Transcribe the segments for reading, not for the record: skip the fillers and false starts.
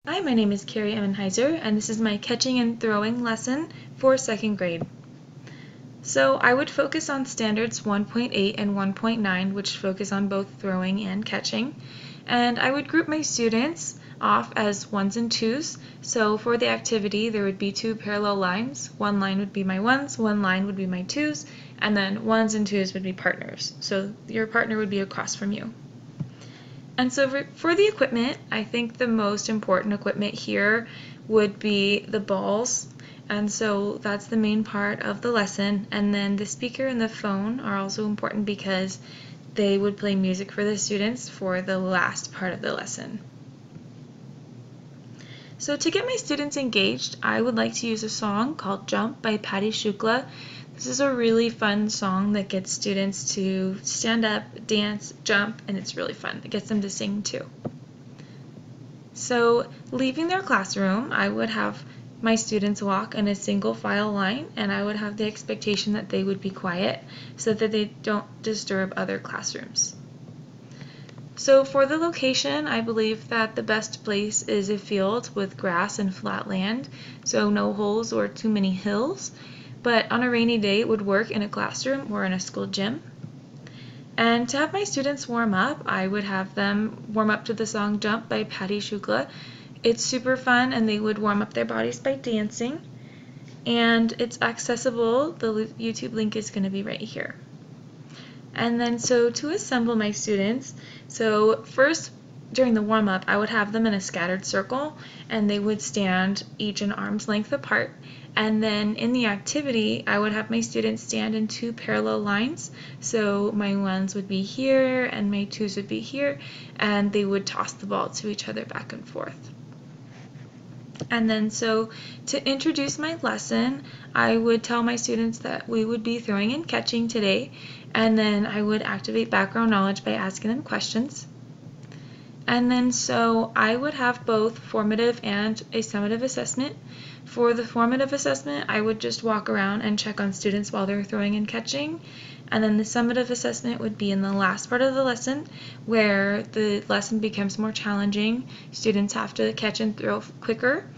Hi, my name is Carrie Emmenheiser, and this is my catching and throwing lesson for second grade. So I would focus on standards 1.8 and 1.9, which focus on both throwing and catching. And I would group my students off as ones and twos. So for the activity, there would be two parallel lines. One line would be my ones, one line would be my twos, and then ones and twos would be partners. So your partner would be across from you. And so for the equipment, I think the most important equipment here would be the balls. And so that's the main part of the lesson. And then the speaker and the phone are also important because they would play music for the students for the last part of the lesson. So to get my students engaged, I would like to use a song called Jump by Patty Shukla. This is a really fun song that gets students to stand up, dance, jump, and it's really fun. It gets them to sing too. So leaving their classroom, I would have my students walk in a single file line, and I would have the expectation that they would be quiet so that they don't disturb other classrooms. So for the location, I believe that the best place is a field with grass and flat land, so no holes or too many hills. But on a rainy day, it would work in a classroom or in a school gym. And to have my students warm up, I would have them warm up to the song Jump by Patty Shukla. It's super fun, and they would warm up their bodies by dancing. And it's accessible. The YouTube link is going to be right here. And then so to assemble my students, so first during the warm-up, I would have them in a scattered circle, and they would stand each an arm's length apart. And then in the activity, I would have my students stand in two parallel lines. So my ones would be here, and my twos would be here, and they would toss the ball to each other back and forth. And then so to introduce my lesson, I would tell my students that we would be throwing and catching today, and then I would activate background knowledge by asking them questions. And then so I would have both formative and a summative assessment. For the formative assessment, I would just walk around and check on students while they're throwing and catching. And then the summative assessment would be in the last part of the lesson where the lesson becomes more challenging. Students have to catch and throw quicker,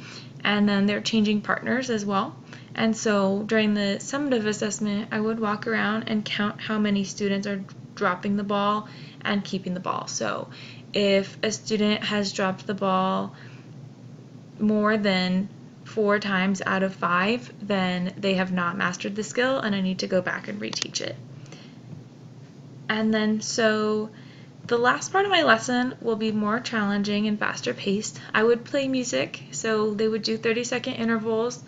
and then they're changing partners as well. And so during the summative assessment, I would walk around and count how many students are dropping the ball and keeping the ball. So if a student has dropped the ball more than 4 times out of 5, then they have not mastered the skill, and I need to go back and reteach it. And then so the last part of my lesson will be more challenging and faster paced. I would play music, so they would do 30-second intervals,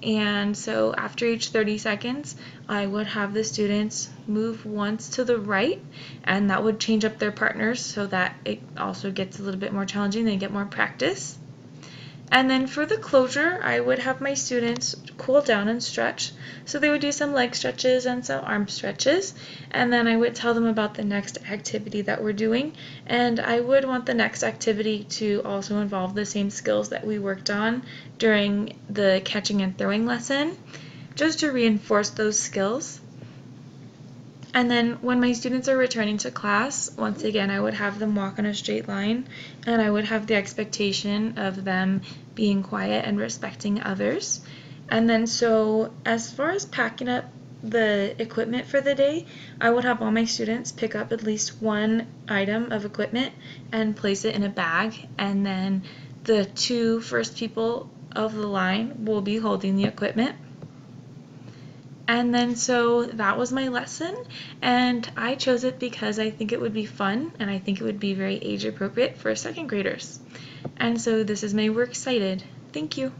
and so after each 30 seconds I would have the students move once to the right, and that would change up their partners so that it also gets a little bit more challenging. They get more practice. And then for the closure, I would have my students cool down and stretch. So they would do some leg stretches and some arm stretches, and then I would tell them about the next activity that we're doing, and I would want the next activity to also involve the same skills that we worked on during the catching and throwing lesson, just to reinforce those skills. And then when my students are returning to class, once again, I would have them walk on a straight line, and I would have the expectation of them being quiet and respecting others. And then so as far as packing up the equipment for the day, I would have all my students pick up at least one item of equipment and place it in a bag, and then the 2 first people of the line will be holding the equipment. And then so that was my lesson, and I chose it because I think it would be fun, and I think it would be very age appropriate for second graders. And so this is my We're Excited. Thank you.